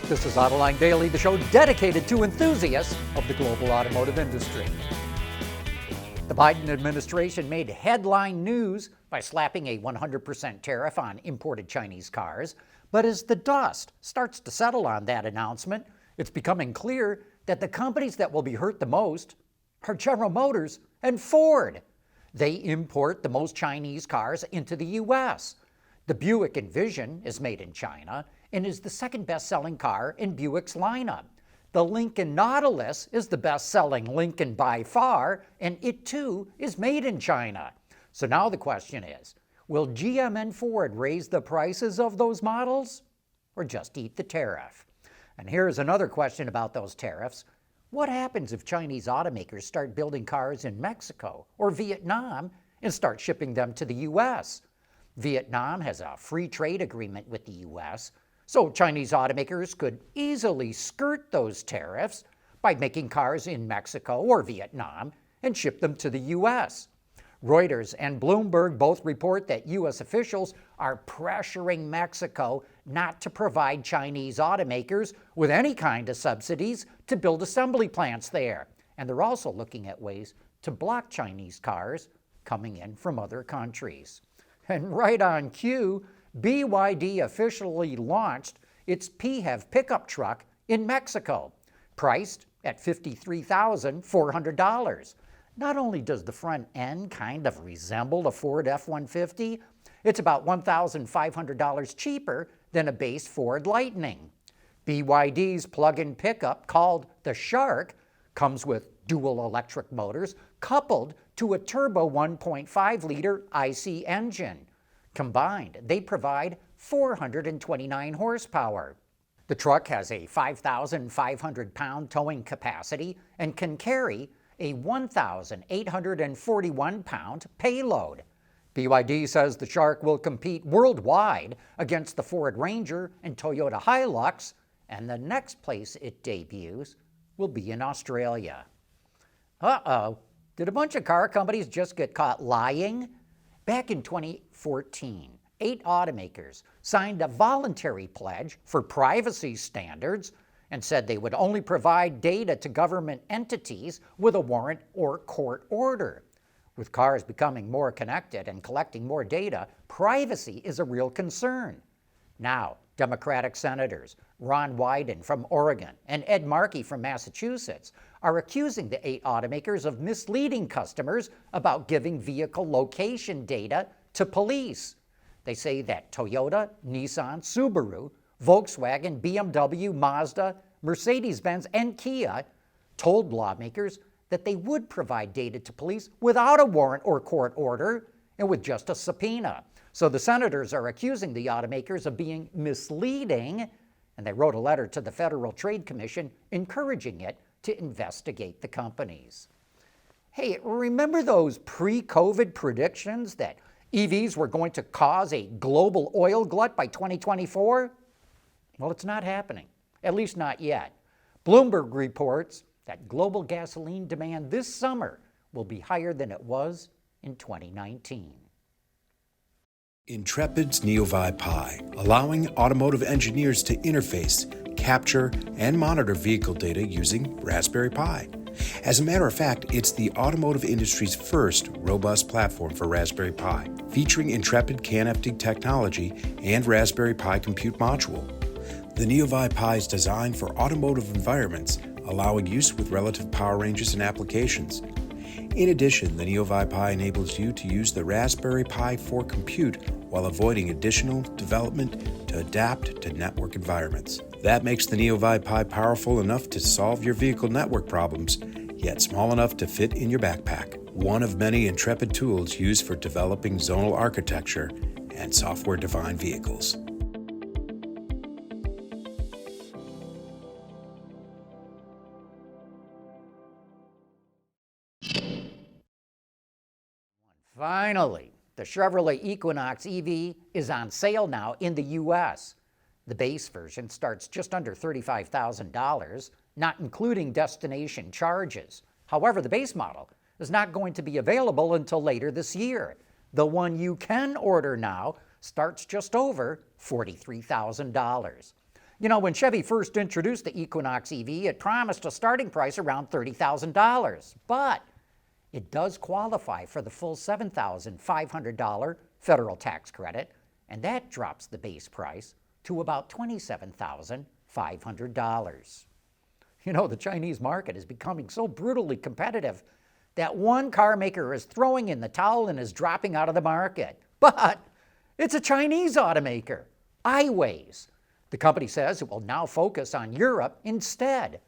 This is Autoline Daily, the show dedicated to enthusiasts of the global automotive industry. The Biden administration made headline news by slapping a 100% tariff on imported Chinese cars. But as the dust starts to settle on that announcement, it's becoming clear that the companies that will be hurt the most are General Motors and Ford. They import the most Chinese cars into the U.S. The Buick Envision is made in China and is the second best-selling car in Buick's lineup. The Lincoln Nautilus is the best-selling Lincoln by far, and it too is made in China. So now the question is, will GM and Ford raise the prices of those models or just eat the tariff? And here's another question about those tariffs. What happens if Chinese automakers start building cars in Mexico or Vietnam and start shipping them to the U.S.? Vietnam has a free trade agreement with the U.S., so Chinese automakers could easily skirt those tariffs by making cars in Mexico or Vietnam and ship them to the U.S. Reuters and Bloomberg both report that U.S. officials are pressuring Mexico not to provide Chinese automakers with any kind of subsidies to build assembly plants there. And they're also looking at ways to block Chinese cars coming in from other countries. And right on cue, BYD officially launched its PHEV pickup truck in Mexico, priced at $53,400. Not only does the front end kind of resemble the Ford F-150, it's about $1,500 cheaper than a base Ford Lightning. BYD's plug-in pickup, called the Shark, comes with dual electric motors coupled to a turbo 1.5-liter IC engine. Combined, they provide 429 horsepower. The truck has a 5,500-pound towing capacity and can carry a 1,841-pound payload. BYD says the Shark will compete worldwide against the Ford Ranger and Toyota Hilux, and the next place it debuts will be in Australia. Uh-oh, did a bunch of car companies just get caught lying? Back in 2014, 8 automakers signed a voluntary pledge for privacy standards and said they would only provide data to government entities with a warrant or court order. With cars becoming more connected and collecting more data, privacy is a real concern. Now, Democratic Senators Ron Wyden from Oregon and Ed Markey from Massachusetts are accusing the 8 automakers of misleading customers about giving vehicle location data to police. They say that Toyota, Nissan, Subaru, Volkswagen, BMW, Mazda, Mercedes-Benz, and Kia told lawmakers that they would provide data to police without a warrant or court order and with just a subpoena. So the senators are accusing the automakers of being misleading, and they wrote a letter to the Federal Trade Commission encouraging it to investigate the companies. Hey, remember those pre-COVID predictions that EVs were going to cause a global oil glut by 2024? Well, it's not happening, at least not yet. Bloomberg reports that global gasoline demand this summer will be higher than it was in 2019. Intrepid's NeoVi Pi, allowing automotive engineers to interface, capture, and monitor vehicle data using Raspberry Pi. As a matter of fact, it's the automotive industry's first robust platform for Raspberry Pi, featuring Intrepid CAN-FD technology and Raspberry Pi compute module. The NeoVi Pi is designed for automotive environments, allowing use with relative power ranges and applications. In addition, the NeoVi Pi enables you to use the Raspberry Pi for compute while avoiding additional development to adapt to network environments. That makes the NeoVi Pi powerful enough to solve your vehicle network problems, yet small enough to fit in your backpack. One of many Intrepid tools used for developing zonal architecture and software-defined vehicles. Finally, the Chevrolet Equinox EV is on sale now in the U.S. The base version starts just under $35,000, not including destination charges. However, the base model is not going to be available until later this year. The one you can order now starts just over $43,000. You know, when Chevy first introduced the Equinox EV, it promised a starting price around $30,000, but it does qualify for the full $7,500 federal tax credit, and that drops the base price to about $27,500. You know, the Chinese market is becoming so brutally competitive that one car maker is throwing in the towel and is dropping out of the market. But it's a Chinese automaker, Aiways. The company says it will now focus on Europe instead.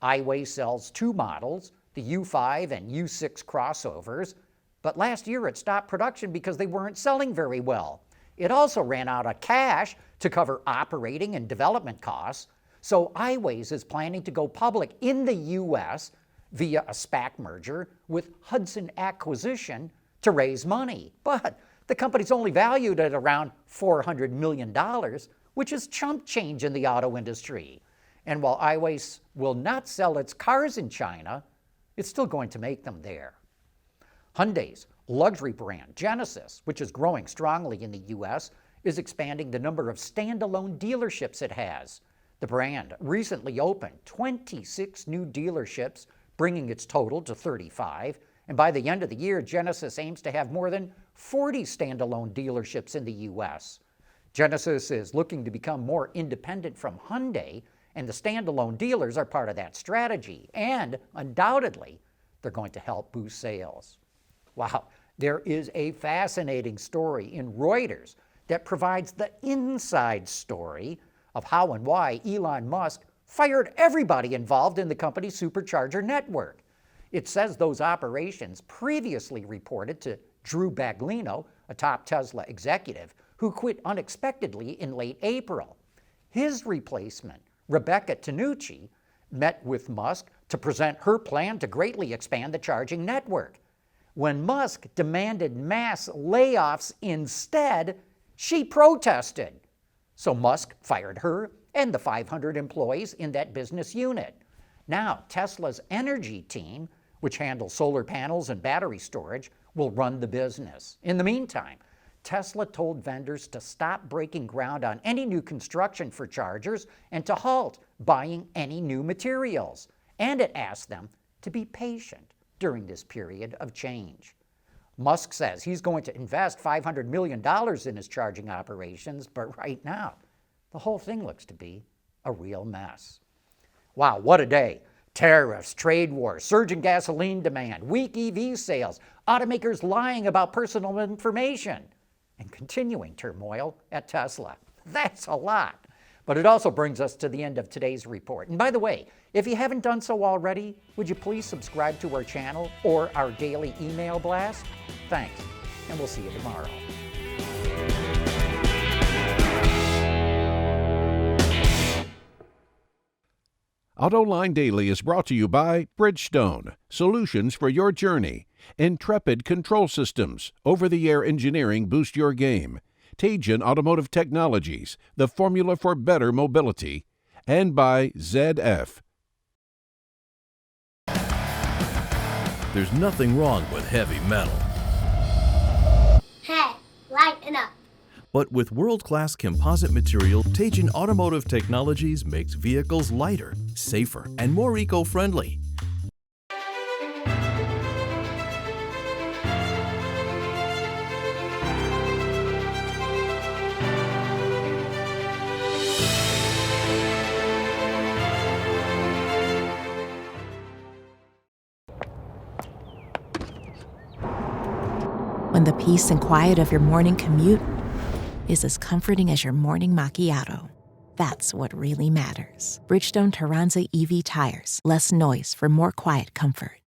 Aiways sells two models, the U5 and U6 crossovers, but last year it stopped production because they weren't selling very well. It also ran out of cash to cover operating and development costs, so Aiways is planning to go public in the U.S. via a SPAC merger with Hudson Acquisition to raise money. But the company's only valued at around $400 million, which is chump change in the auto industry. And while Aiways will not sell its cars in China, it's still going to make them there. Hyundai's luxury brand, Genesis, which is growing strongly in the U.S., is expanding the number of standalone dealerships it has. The brand recently opened 26 new dealerships, bringing its total to 35, and by the end of the year, Genesis aims to have more than 40 standalone dealerships in the U.S. Genesis is looking to become more independent from Hyundai, and the standalone dealers are part of that strategy, and undoubtedly, they're going to help boost sales. Wow, there is a fascinating story in Reuters that provides the inside story of how and why Elon Musk fired everybody involved in the company's Supercharger network. It says those operations previously reported to Drew Baglino, a top Tesla executive, who quit unexpectedly in late April. His replacement, Rebecca Tanucci, met with Musk to present her plan to greatly expand the charging network. When Musk demanded mass layoffs instead, she protested. So Musk fired her and the 500 employees in that business unit. Now, Tesla's energy team, which handles solar panels and battery storage, will run the business. In the meantime, Tesla told vendors to stop breaking ground on any new construction for chargers and to halt buying any new materials. And it asked them to be patient during this period of change. Musk says he's going to invest $500 million in his charging operations, but right now, the whole thing looks to be a real mess. Wow, what a day. Tariffs, trade wars, surging gasoline demand, weak EV sales, automakers lying about personal information, and continuing turmoil at Tesla. That's a lot. But it also brings us to the end of today's report. And by the way, if you haven't done so already, would you please subscribe to our channel or our daily email blast? Thanks, and we'll see you tomorrow. Autoline Daily is brought to you by Bridgestone, solutions for your journey. Intrepid Control Systems, over-the-air engineering boost your game. Teijin Automotive Technologies, the formula for better mobility. And by ZF. There's nothing wrong with heavy metal. Hey, lighten up. But with world-class composite material, Teijin Automotive Technologies makes vehicles lighter, safer, and more eco-friendly. When the peace and quiet of your morning commute is as comforting as your morning macchiato. That's what really matters. Bridgestone Turanza EV tires. Less noise for more quiet comfort.